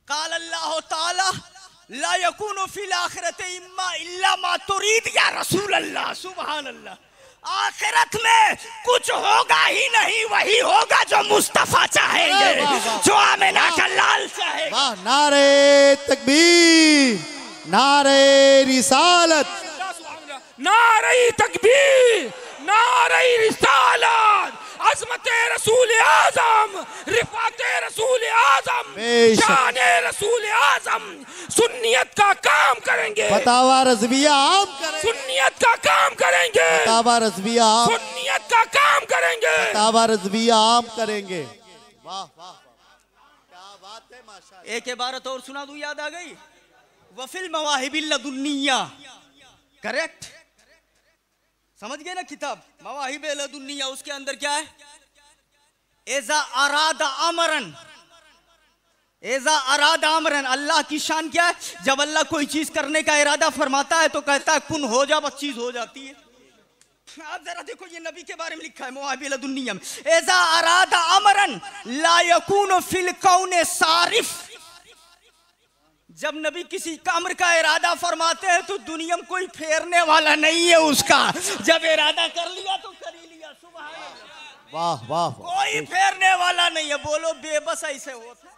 काल अल्लाह ताला ला यकूनु फिल आखिरत इम्मा इल्ला मा तुरीद या रसूल अल्लाह। सुभान अल्लाह। आखिरत में कुछ होगा ही नहीं, वही होगा जो मुस्तफा चाहेंगे, जो आमिना का लाल चाहेगा। नारे तकबीर, नारे रिसालत, नारे तकबीर, नारे रिसालत, अज़मत रसूल आज़म, रिफ़ात रसूल आज़म, शान रसूल आज़म। सुन्नियत का काम करेंगे, फतावा रज़विया आम करेंगे, सुन्नियत का काम करेंगे, फतावा रज़विया आम, सुन्नियत का काम करेंगे, फतावा रज़विया आम करेंगे। वाह वाह, क्या बात है माशाअल्लाह। एक इबारत और सुना दूं, याद आ गई, वफिल मवाहिबिल लदुन्निया। करेक्ट, समझ गए ना किताब मवाहिब लदुन्निया, उसके अंदर क्या है, एजा अरादा अमरन, एजा अरादा अमरन। अल्लाह की शान क्या है, जब अल्लाह कोई चीज करने का इरादा फरमाता है तो कहता है कुन हो जा, बस चीज हो जाती है। आप जरा देखो, ये नबी के बारे में लिखा है मवाहिब लदुन्निया में, एजा अरादा अमरन ला यकूनु फिल कौने सारिफ। जब नबी किसी अम्र का इरादा फरमाते हैं तो दुनिया में कोई फेरने वाला नहीं है उसका, जब इरादा कर लिया तो कर ही लिया। सुभान अल्लाह। वाह वाह, कोई फेरने वाला नहीं है। बोलो बेबस ऐसे होता है,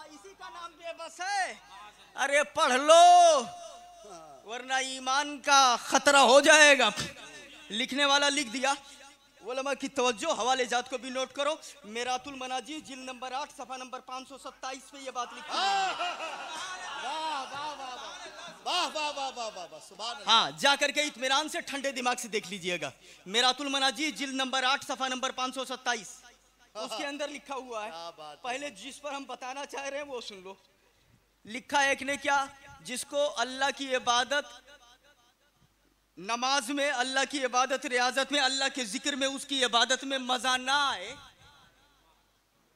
इसी का नाम बेबस है। अरे पढ़ लो वरना ईमान का खतरा हो जाएगा। लिखने वाला लिख दिया, उलमा की तवज्जो, हवाले जात को भी नोट करो, मेरातुल मनाजी जिल्द नंबर 8 सफा नंबर 527 पे ये बात लिखी है। हाँ, जा करके इत्मीनान से ठंडे दिमाग से देख लीजिएगा, मेरातुल मनाजी जिल्द नंबर 8 सफा नंबर 527। उसके अंदर लिखा हुआ है, पहले जिस पर हम बताना चाह रहे हैं वो सुन लो। लिखा है एक ने क्या, जिसको अल्लाह की इबादत, नमाज में अल्लाह की इबादत, रियाजत में, अल्लाह के जिक्र में, उसकी इबादत में मजा ना आए,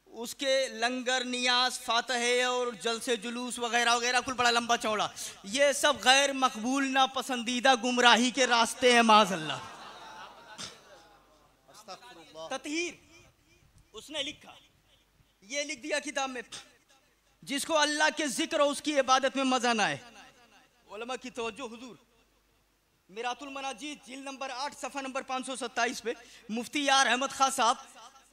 उसके लंगर, नियाज, फातहे और जलसे जुलूस वगैरह वगैरह कुल बड़ा लंबा चौड़ा, ये सब गैर मकबूल ना पसंदीदा गुमराही के रास्ते हैं माज़अल्लाह। ततहीर उसने लिखा, ये लिख दिया किताब में, जिसको अल्लाह के जिक्र और उसकी इबादत में मजा ना आए। उलमा की तवज्जो हुजूर, मिरातुल मनाजीद जिल्द नंबर 8 सफ़ा नंबर 527 पे मुफ्ती यार अहमद खां साहब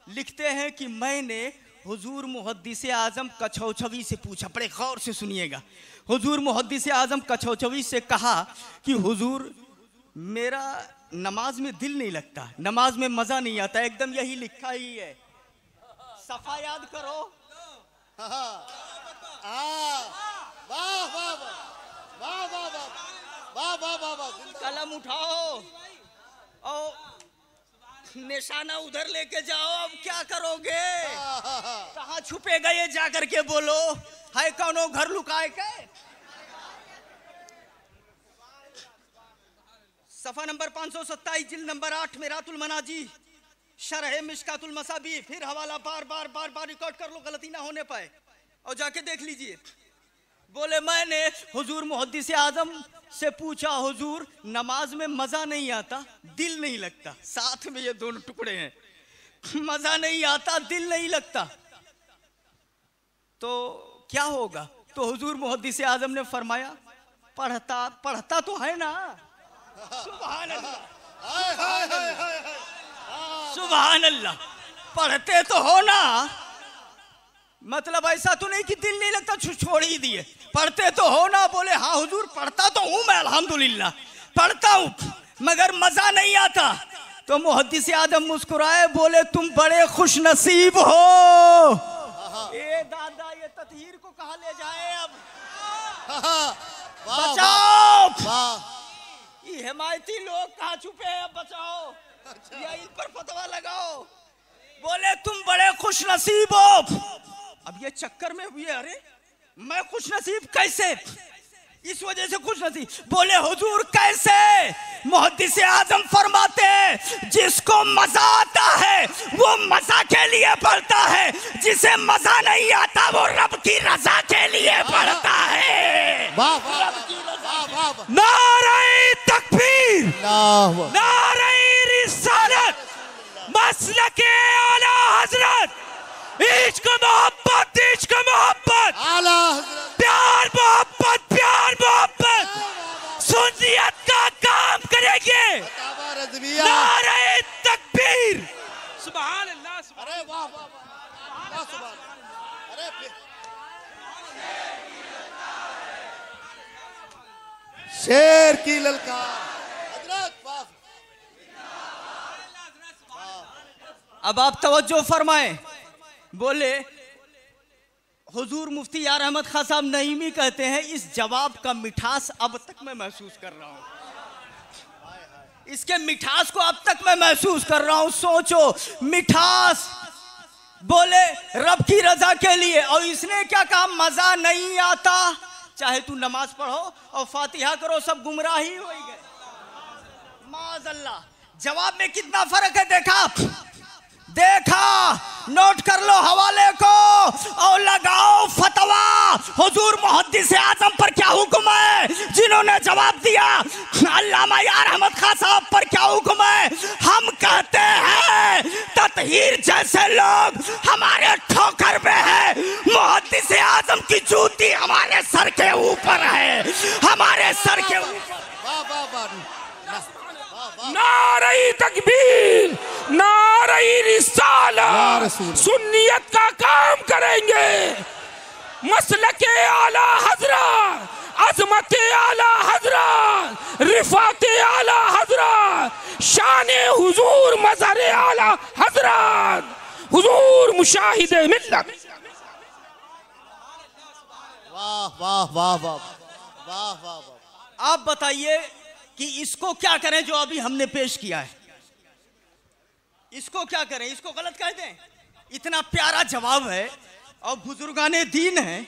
लिखते हैं कि मैंने हुजूर मुहद्दिस आज़म कछौछवी से पूछा, बड़े गौर से सुनिएगा, हुजूर मुहद्दिस आज़म कछौछवी से कहा कि हुजूर मेरा नमाज में दिल नहीं लगता, नमाज में मजा नहीं आता, एकदम यही लिखा ही है, सफा याद करो। कलम उठाओ और निशाना उधर लेके जाओ, अब क्या करोगे, कहाँ छुपे गए जाकर के बोलो, है कौनो घर लुकाए के। सफा नंबर 527 जिल्द नंबर 8 मिरातुल मनाजी शरह मिशकातुल मसाबी, फिर हवाला बार बार बार बार रिकॉर्ड कर लो, गलती ना होने पाए और जाके देख लीजिए। बोले मैंने हुजूर मुहद्दिस आज़म से पूछा, हुजूर नमाज में मजा नहीं आता, दिल नहीं लगता, साथ में ये दोनों टुकड़े हैं, मजा नहीं आता, दिल नहीं लगता, तो क्या होगा। तो हुजूर मुहद्दिस आज़म ने फरमाया, पढ़ता तो है ना। सुभान अल्लाह, सुभान अल्लाह, पढ़ते तो हो ना, मतलब ऐसा तो नहीं कि दिल नहीं लगता, छोड़ ही दिए, पढ़ते तो हो ना। बोले हाँ हुजूर पढ़ता तो हूँ मैं, अल्हम्दुलिल्लाह पढ़ता हूँ, मगर मजा नहीं आता। तो मुहद्दिस आज़म मुस्कुराए, बोले तुम बड़े खुश नसीब हो। ए दादा, ये ततहीर को कहाँ ले जाए अब, बचाओ, ये हिमायती लोग कहाँ छुपे हैं, अब बचाओ, या इन पर फतवा लगाओ। बोले तुम बड़े खुश नसीब हो। अब ये चक्कर में हुए, अरे मैं खुश नसीब कैसे, इस वजह से खुश नसीब। बोले हुजूर कैसे, मुहद्दिस आज़म फरमाते हैं जिसको मजा आता है वो मजा के लिए पढ़ता है, जिसे मजा नहीं आता वो रब की रजा के लिए पढ़ता है। नारे तकबीर, नारे रिसालत, मसलके आला हजरत, इश्क मोहब्बत, इश्क मोहब्बत, प्यार मोहब्बत, प्यार मोहब्बत, सुन्नियत का काम करेंगे। नारे तकबीर, सुभान अल्लाह, अरे वाह वाह वाह, सुभान, अरे शेर की ललकार, हजरत वाह। अब आप तवज्जो फरमाएं। बोले हुजूर मुफ्ती यार अहमद खां साहब नईमी कहते हैं, इस जवाब का मिठास अब तक मैं महसूस कर रहा हूं, इसके मिठास को अब तक मैं महसूस कर रहा हूं। सोचो मिठास, बोले रब की रजा के लिए, और इसने क्या कहा, मजा नहीं आता, चाहे तू नमाज पढ़ो और फातिहा करो, सब गुमराही हो गए। माज़अल्लाह, जवाब में कितना फर्क है देखा, देखा, नोट कर लो हवाले को और लगाओ फतवा। हुजूर मुहद्दिस आज़म पर क्या हुक्म है, जिन्होंने जवाब दिया अल्लामा यार अहमद खां साहब पर क्या हुक्म है। हम कहते हैं ततहीर जैसे लोग हमारे ठोकर में है, मुहद्दिस आज़म की जूती हमारे सर के ऊपर है, हमारे सर के ऊपर। नारे तकबीर, नारे रिसालत, सुन्नियत का काम करेंगे, मसलके आला हजरत, अजमत आला हजरत, रिफात आला हजरत, शान हुजूर मज़हर आला हजरत, हुजूर मुशाहिद मिल्लत। वाह वाह वाह वाह वाह वाह। आप बताइए कि इसको क्या करें जो अभी हमने पेश किया है, इसको क्या करें, इसको गलत कह दें, इतना प्यारा जवाब है और बुजुर्गाने दीन है,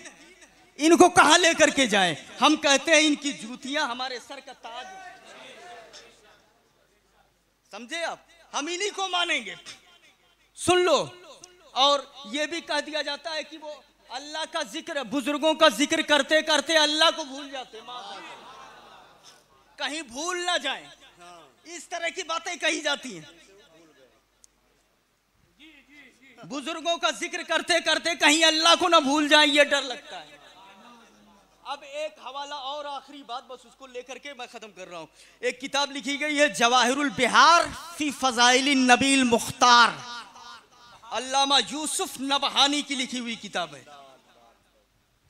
इनको कहां लेकर के जाएं? हम कहते हैं इनकी जूतियां हमारे सर का ताज है। समझे आप? हम इन्हीं को मानेंगे। सुन लो। और ये भी कह दिया जाता है कि वो अल्लाह का जिक्र, बुजुर्गों का जिक्र करते करते अल्लाह को भूल जाते, कहीं भूल ना जाएं, इस तरह की बातें कही जाती हैं। बुजुर्गों का जिक्र करते करते कहीं अल्लाह को ना भूल जाएं, ये डर लगता है। अब एक हवाला और आखिरी बात, बस उसको लेकर के मैं खत्म कर रहा हूं। एक किताब लिखी गई है जवाहिरुल बिहार फी फजाइल नबील मुख्तार, अल्लामा यूसुफ नबहानी की लिखी हुई किताब है।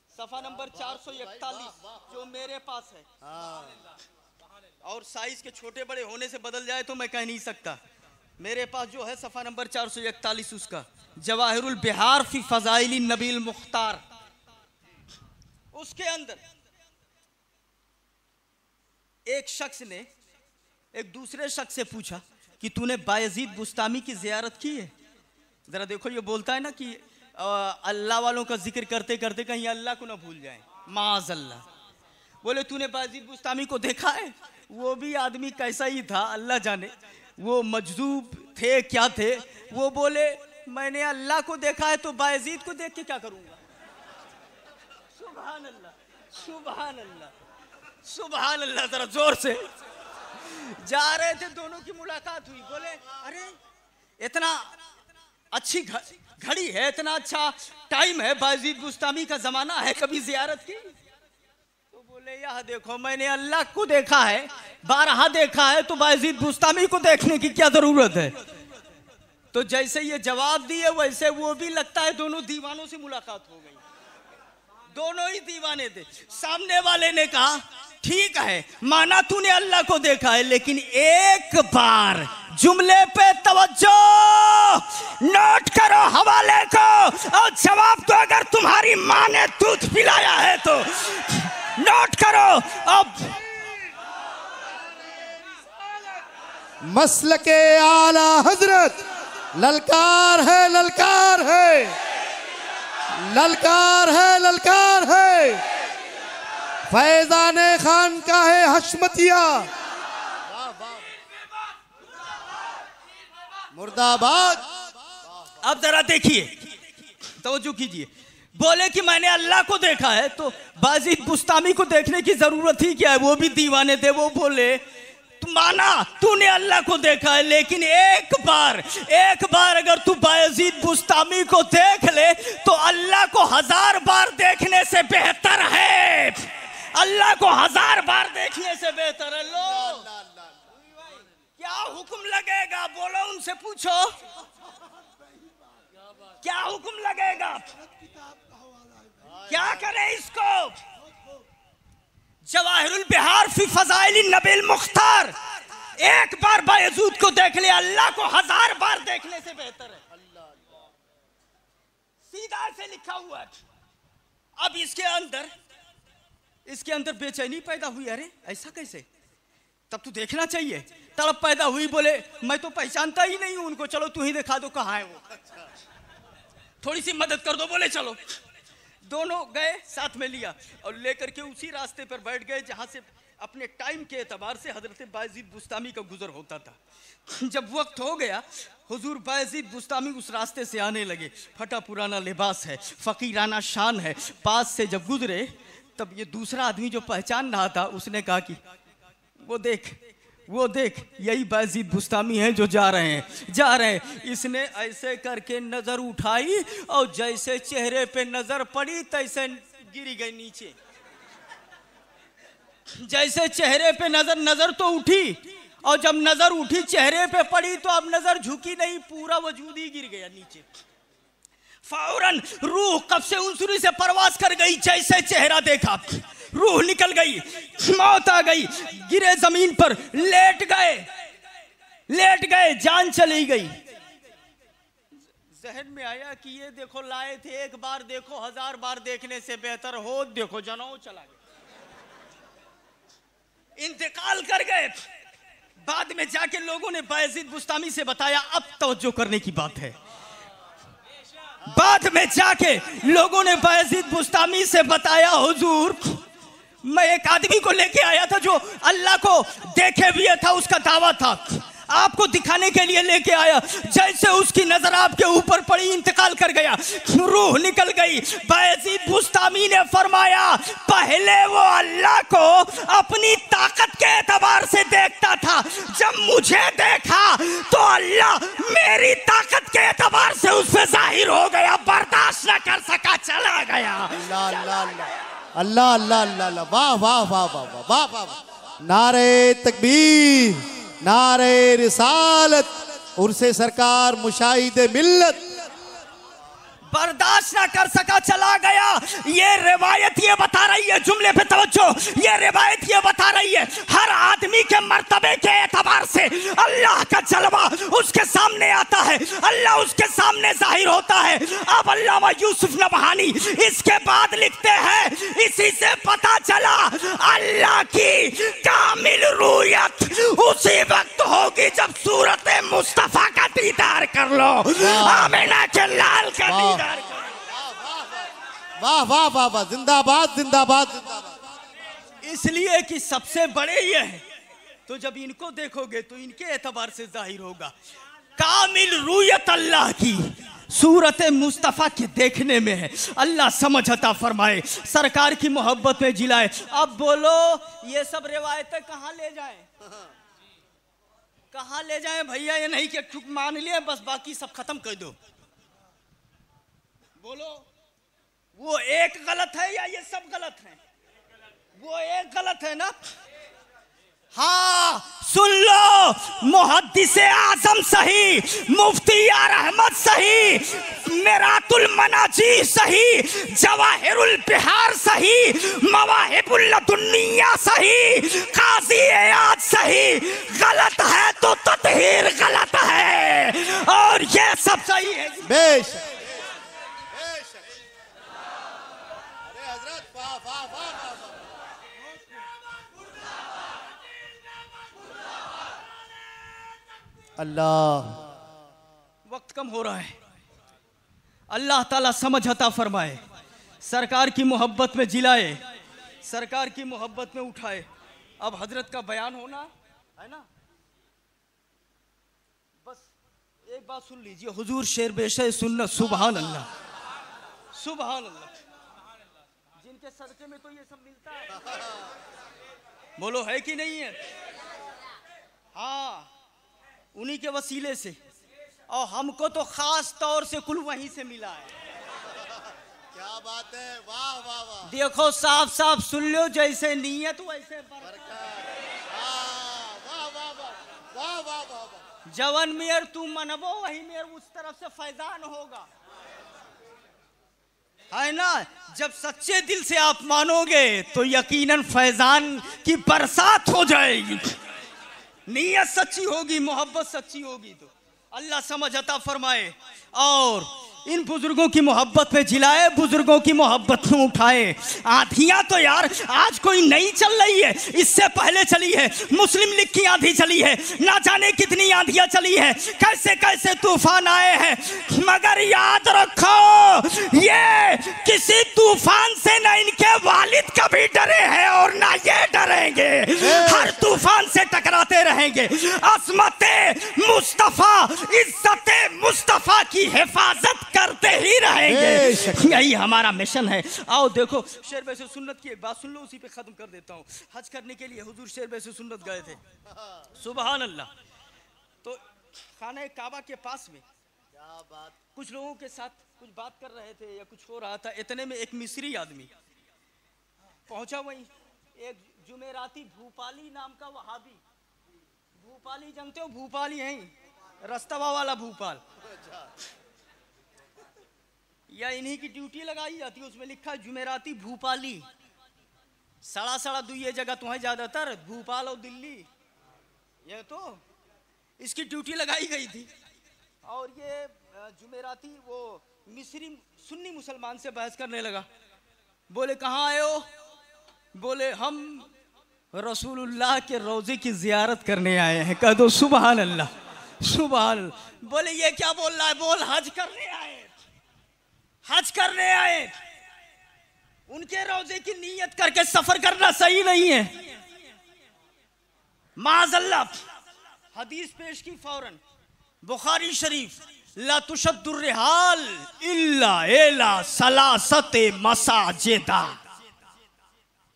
सफा नंबर 441 जो मेरे पास है, और साइज के छोटे बड़े होने से बदल जाए तो मैं कह नहीं सकता। मेरे पास जो है सफा नंबर 441 उसका जवाहिरुल बिहार फी फजाइल नबील मुख्तार, उसके अंदर एक शख्स ने एक दूसरे शख्स से पूछा कि तूने बायजीद बुस्तामी की जियारत की है? जरा देखो, ये बोलता है ना कि अल्लाह वालों का जिक्र करते करते कहीं अल्लाह को ना भूल जाए, माज़अल्लाह। बोले तूने बायजीद बुस्तामी को देखा है? वो भी आदमी कैसा ही था अल्लाह जाने, वो मजजूब थे क्या थे। वो बोले मैंने अल्लाह को देखा है तो बायजीद को देख के क्या करूंगा। सुभान अल्लाह, सुभान अल्लाह, सुभान अल्लाह। जरा जोर से। जा रहे थे, दोनों की मुलाकात हुई। बोले अरे इतना अच्छी घड़ी है, इतना अच्छा टाइम है, बायजीद बुस्तामी का जमाना है, कभी जियारत की? तो बोले यहाँ देखो, मैंने अल्लाह को देखा है, बारहा देखा है, तो बायजीद बुस्तामी को देखने की क्या जरूरत है? तो जैसे ये जवाब दिए वैसे वो भी लगता है दोनों दीवानों से मुलाकात हो गई। दोनों ही दीवाने थे। सामने वाले ने कहा ठीक है, माना तूने अल्लाह को देखा है, लेकिन एक बार जुमले पे तवज्जो, नोट करो हवाले को, और जवाब तो अगर तुम्हारी माँ ने दूध पिलाया है तो नोट करो। अब मसलके आला हजरत ललकार है, ललकार है, ललकार है, ललकार है। फैजाने खान का है हशमतिया, मुर्दाबाद। अब जरा देखिए, तवज्जो कीजिए। बोले कि मैंने अल्लाह को देखा है, तो बायजीद बुस्तामी को देखने की जरूरत ही क्या है? वो भी दीवाने थे। वो बोले माना तूने अल्लाह को देखा है, लेकिन एक बार अगर तू बायजीद बुस्तामी को देख ले तो अल्लाह को 1000 बार देखने से बेहतर है। अल्लाह को 1000 बार देखने से बेहतर है। लो क्या हुक्म लगेगा? बोलो, उनसे पूछो क्या हुक्म लगेगा? क्या करें इसको? जवाहिरुल बिहार फी फजाइल नबील मुख्तार, एक बार बायजूद को देख ले, अल्लाह को 1000 बार देखने से बेहतर है। सीधा से लिखा हुआ है। अब इसके अंदर बेचैनी पैदा हुई। अरे ऐसा कैसे? तब तो देखना चाहिए। तड़प पैदा हुई। बोले मैं तो पहचानता ही नहीं हूं उनको, चलो तू ही दिखा दो कहां है वो, थोड़ी सी मदद कर दो। बोले चलो। दोनों गए, साथ में लिया और लेकर के उसी रास्ते पर बैठ गए जहां से अपने टाइम के एतबार से हजरत बायजीद बुस्तामी का गुजर होता था। जब वक्त हो गया, हुजूर बायजीद बुस्तामी उस रास्ते से आने लगे। फटा पुराना लिबास है, फकीराना शान है। पास से जब गुजरे तब ये दूसरा आदमी जो पहचान रहा था, उसने कहा कि वो देख यही बायजीद बुस्तामी है जो जा रहे हैं। इसने ऐसे करके नजर उठाई और जैसे चेहरे पे नजर पड़ी तैसे गिरी गई नीचे। जैसे चेहरे पे नजर तो उठी, और जब नजर उठी चेहरे पे पड़ी तो अब नजर झुकी नहीं, पूरा वजूद ही गिर गया नीचे। फौरन रूह कब्ज़ से उनसुरी से परवास कर गई। जैसे चेहरा देखा रूह निकल गई, मौत आ गई। गिरे जमीन पर, लेट गए, जान चली गई। जहन में आया कि ये देखो लाए थे, एक बार देखो 1000 बार देखने से बेहतर हो देखो जनौ चला गया, इंतकाल कर गए। बाद में जाके लोगों ने बायजीद बुस्तामी से बताया। अब तवज्जो करने की बात है। बाद में जाके लोगों ने बायजीद बुस्तामी से बताया, हुजूर मैं एक आदमी को लेके आया था जो अल्लाह को देखे हुए था, उसका दावा था, आपको दिखाने के लिए लेके आया। जैसे उसकी नजर आपके ऊपर पड़ी, इंतकाल कर गया, रूह निकल गई। बायजीद बुस्तामी ने फरमाया, पहले वो अल्लाह को अपनी ताकत के एतबार से देखता था, जब मुझे देखा तो अल्लाह मेरी ताकत के एतबार से उस पे जाहिर हो गया, बर्दाश्त न कर सका, चला गया। अल्लाह अल्लाह अल्लाह अल्लाह अल्लाह, वाह वाह वाह वाह वाह वाह वाह, नारे तकबीर, नारे रिसालत, उर्से सरकार मुशाहिदे मिल्लत। बर्दाश्त ना कर सका, चला गया। ये रिवायत ये बता रही है, जुमले पे तवज्जो, ये रिवायत ये बता रही है हर आदमी के मर्तबे के एतबार से अल्लाह का जलवा उसके सामने आता है, अल्लाह उसके सामने जाहिर होता है। अब अल्लामा यूसुफ नबहानी इसके बाद लिखते हैं, इसी से पता चला अल्लाह की कामिल रूयत उसी वक्त होगी जब सूरत मुस्तफा का दीदार कर लो, आमिना के लाल का दीदार। वाह वाह वाह वाह, जिंदाबाद जिंदाबाद जिंदाबाद। इसलिए कि सबसे बड़े ये हैं, तो जब इनको देखोगे तो इनके एतबार से जाहिर होगा कामिल रूयत अल्लाह की सूरत मुस्तफ़ा के देखने में है। अल्लाह समझ अता फरमाए, सरकार की मोहब्बत में जिलाए। अब बोलो ये सब रिवायतें कहाँ ले जाएं, कहाँ ले जाएं भैया? ये नहीं कि मान लिया बस बाकी सब खत्म कर दो। बोलो वो एक गलत है या ये सब गलत है? वो एक गलत है ना। हाँ सुन लो, मुहद्दिसे आजम सही, मुफ्ती यार अहमद सही, मेरातुल मनाजी सही, जवाहिरुल बिहार सही, मवाहिबुल लदुन्निया सही, काजी एयाद सही। गलत है तो तत्हीर गलत है और ये सब सही है। बेशक अल्लाह। वक्त कम हो रहा है, अल्लाह ताला समझ अता फरमाए, सरकार की मोहब्बत में जिलाए, सरकार की मोहब्बत में उठाए। अब हजरत का बयान होना है ना, बस एक बात सुन लीजिए, हुजूर शेर बेशे सुन्नत, सुभान अल्लाह सुभान अल्लाह। जिनके सदके में तो ये सब मिलता है, बोलो है कि नहीं है? हाँ उन्हीं के वसीले से, और हमको तो खास तौर से कुल वहीं से मिला है। क्या बात है, वाह वाह वाह। देखो साफ साफ सुन लो, जैसे नीयत वैसे बरकत। वाह वाह वाह वाह वाह। जवन मेयर तू मनबो वही मेयर उस तरफ से फैजान होगा, है ना। जब सच्चे दिल से आप मानोगे तो यकीनन फैजान की बरसात हो जाएगी। नीयत सच्ची होगी, मोहब्बत सच्ची होगी तो अल्लाह समझ अता फरमाए। और इन बुजुर्गों की मोहब्बत में जिलाए, बुजुर्गों की मोहब्बत में उठाए। आंधियां तो यार आज कोई नई चल रही है, इससे पहले चली है, मुस्लिम लीग की आंधी चली है, ना जाने कितनी आंधियां चली है, कैसे कैसे तूफान आए हैं। मगर याद रखो ये किसी तूफान से ना इनके वालिद कभी डरे हैं और ना ये डरेंगे, हर तूफान से टकराते रहेंगे। अज़मते मुस्तफा, इज्जते मुस्तफा की हिफाजत करते ही रहेंगे, यही हमारा मिशन है। आओ देखो, शेर वैसे सुन्नत की एक बात सुन लो, उसी पे खत्म कर देता हूँ। हज करने के लिए हुजूर शेर वैसे सुन्नत गए थे, सुभान अल्लाह। तो खाना काबा के पास में क्या बात, कुछ लोगों के साथ कुछ बात कर रहे थे या कुछ हो रहा था, इतने में एक मिस्री आदमी पहुंचा। वहीं एक जुमेराती भूपाली नाम का वहाबी, भूपाली जानते हो, भूपाली है रस्तवा वाला भूपाल, या इन्हीं की ड्यूटी लगाई जाती है, उसमें लिखा है जुमेराती भूपाली। सड़ा सड़ा दुई जगह तुम्हें ज्यादातर भोपाल और दिल्ली, ये तो इसकी ड्यूटी लगाई गई थी। और ये जुमेराती वो मिस्री सुन्नी मुसलमान से बहस करने लगा। बोले कहाँ आए हो? बोले हम रसूलुल्लाह के रोजे की जियारत करने आए हैं। कह दो सुभान अल्लाह सुभान अल्लाह। बोले ये क्या बोल रहा है? बोल हज करने आए। हज करने आए, उनके रोजे की नीयत करके सफर करना सही नहीं है। माज़अल्लाह हदीस पेश की फौरन, बुखारी शरीफ, ला तुशद्दुर रिहाल इल्ला इला सलासते मसाजिदा।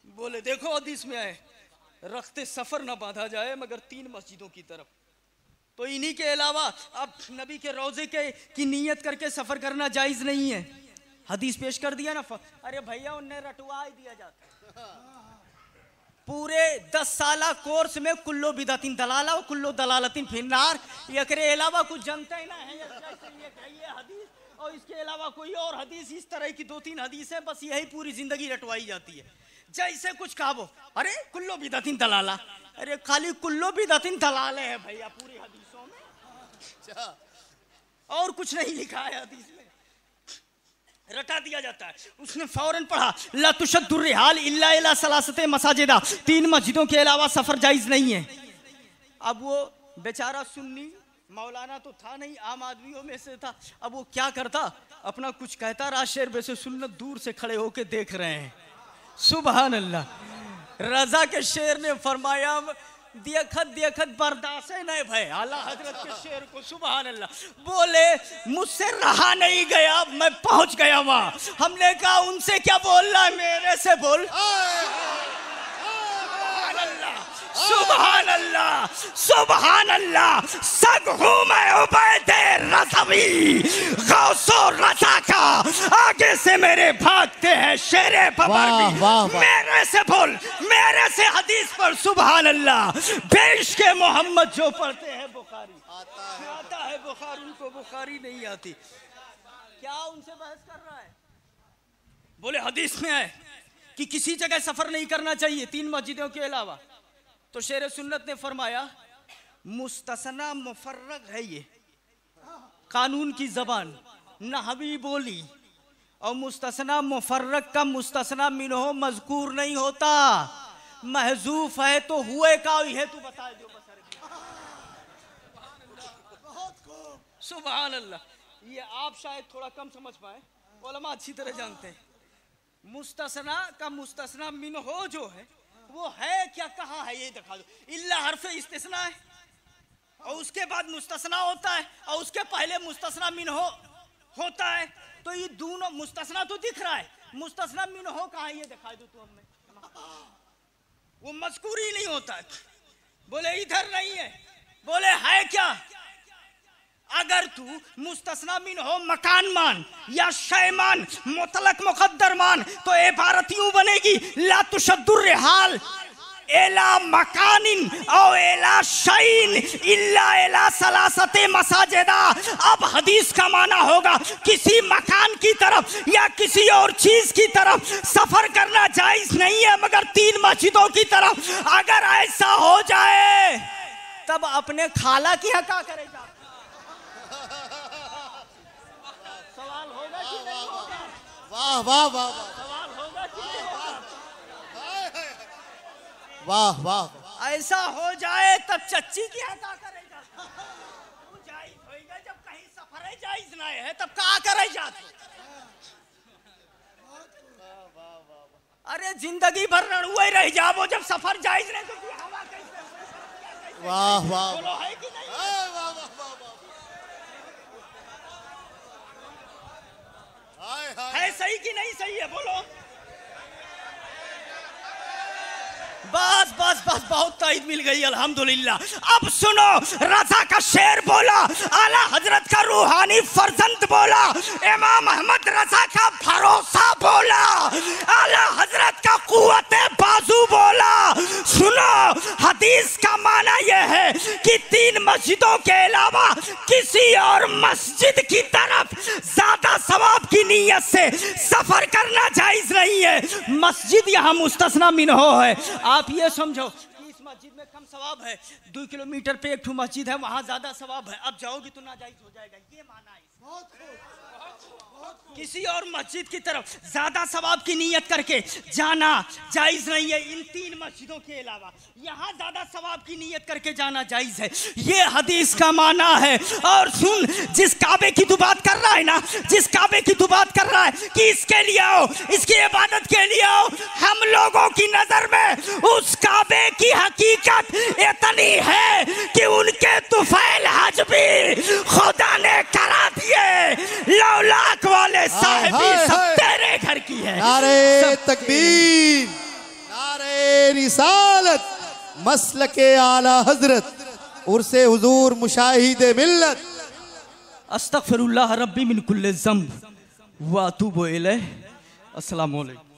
बोले देखो हदीस में आए, रखते सफर ना बांधा जाए मगर 3 मस्जिदों की तरफ। तो इन्हीं के अलावा अब नबी के रोजे की नीयत करके सफर करना जायज नहीं है। हदीस पेश कर दिया ना, अरे भैया उन्हें रटवा ही दिया जाता। पूरे 10 साला कोर्स में कुल्लो बिदातिन दलाला और कुल्लो दलालतिन फिन्नार, ये करे अलावा कुछ जानते ही ना है। ये हदीस और इसके अलावा कोई और हदीस, इस तरह की 2-3 हदीसें, बस यही पूरी जिंदगी रटवाई जाती है। जैसे कुछ कहा अरे कुल्लो बिदातिन दलाला, अरे खाली कुल्लो बिदातिन दलाले है भैया पूरी हदीसों में, और कुछ नहीं लिखा है हदीस में, रटा दिया जाता है। उसने फौरन पढ़ा ला तुशद्दुर रिहाल इल्ला इला सलासते मसाजिदा, 3 मस्जिदों के अलावा सफर जायज नहीं है। अब वो बेचारा सुन्नी मौलाना तो था नहीं, आम आदमियों में से था। अब वो क्या करता, अपना कुछ कहता रहा, शेर वैसे सुन्नत दूर से खड़े होके देख रहे हैं। सुभान अल्लाह। रजा के शेर ने फरमाया देखत देखत बर्दाश्त नहीं भाई आला हजरत के शेर को। सुभान अल्लाह। बोले मुझसे रहा नहीं गया, मैं पहुंच गया वहां। हमने कहा उनसे क्या बोल रहा है, मेरे से बोल। सुभान अल्लाह, सुभान अल्लाह। सग हूँ मैं उबैद रज़वी, गौसो रज़ा का, आगे से मेरे भागते हैं शेरे बबर भी। मेरे से बोल, मेरे से हदीस पर। सुभान अल्लाह। बेश के मोहम्मद जो पढ़ते हैं बुखारी आता है, बुखारी उनको बुखारी नहीं आती। क्या उनसे बहस कर रहा है? बोले हदीस में है कि किसी जगह सफर नहीं करना चाहिए 3 मस्जिदों के अलावा। तो शेर सुन्नत ने फरमाया मुस्तसना मुफर्रग है ये, कानून की जबान, नहवी बोली, और मुस्तसना मुफर्रग का मुस्तसना मिनहो मजकूर नहीं होता, महजूफ है तो हुए का है। तू बता दो सुभान अल्लाह। ये आप शायद थोड़ा कम समझ पाए, उलमा अच्छी तरह जानते हैं। मुस्तसना का मुस्तसना मिनहो जो है वो है क्या, कहाँ है ये दिखा दो। इल्ला हर्फ इस्तिस्ना है और उसके बाद मुस्तसना होता है और उसके पहले मुस्तसना मिनहो होता है। तो ये दोनों मुस्तसना तो दिख रहा है, मुस्तसना मिनहो कहाँ है ये दिखा दो तू हमें। वो मज़कूर ही नहीं होता है। बोले इधर नहीं है। बोले है क्या? अगर तू मुस्तसना मिन हो मकान मान या शय मान, मुतलक मुकद्दर मान, तो इबारत यूं बनेगी ला तुशद्दुर रिहाल एला मकानिन औ एला शयइन इल्ला एला सलासते मसाजिदा। अब हदीस का माना होगा किसी मकान की तरफ या किसी और चीज की तरफ सफर करना जायज नहीं है मगर 3 मस्जिदों की तरफ। अगर ऐसा हो जाए तब अपने खाला की यहाँ क्या करेगा? सवाल होगा कि नहीं होगा? वाह वाह वाह सवाल होगा कि नहीं होगा? वाह वाह। ऐसा हो जाए तब चच्ची की यहाँ क्या करेगा? जायज होगा जब कहीं सफर जायज ना है तब क्या करेगा? अरे जिंदगी भर रणुए रह जाओ, जब सफर जायज नहीं तो हवा कैसे? वाह वाह। बोलो है कि नहीं? है सही कि नहीं सही है? बोलो। बस बस बस बहुत ताईद मिल गई अल्हम्दुलिल्लाह। अब सुनो, रजा का शेर बोला, आला हजरत का रूहानी फर्जंद बोला, इमाम अहमद रजा का भरोसा बोला, आला हजरत का कुव्वत बाजू बोला। सुनो, हदीस का माना यह है कि 3 मस्जिदों के अलावा किसी और मस्जिद की तरफ ज्यादा सवाब की नीयत से सफर करना जायज नहीं है। मस्जिद यहाँ मुस्तस्ना मिनहो है। आप ये समझो कि इस मस्जिद में कम सवाब है, 2 किलोमीटर पे एक ठो मस्जिद है, वहां ज्यादा सवाब है। अब जाओगी तो नाजायज हो जाएगा, ये माना है। किसी और मस्जिद की तरफ ज्यादा सवाब की नीयत करके जाना जायज नहीं है। इन 3 मस्जिदों के अलावा यहाँ ज्यादा सवाब की नीयत करके जाना जायज है। ये हदीस का माना है। और सुन, जिस काबे की तू बात कर रहा है ना, जिस काबे की तू बात कर रहा है कि इसके लिए आओ, इसकी इबादत के लिए आओ, हम लोगों की नजर में उस काबे की हकीकत इतनी है कि उनके तुफैल हज भी खुदा ने करा दिए। 9 लाख वाले साहिबी सब तेरे घर की है। नारे तकबीर, नारे रिसालत, मसलके आला हजरत, उर्से हुजूर मुशाहिदे मिल्लत। अस्तगफिरुल्लाह रब्बी मिन कुल्ले ज़ंब व अतूबु इलैह। अस्सलामु अलैकुम।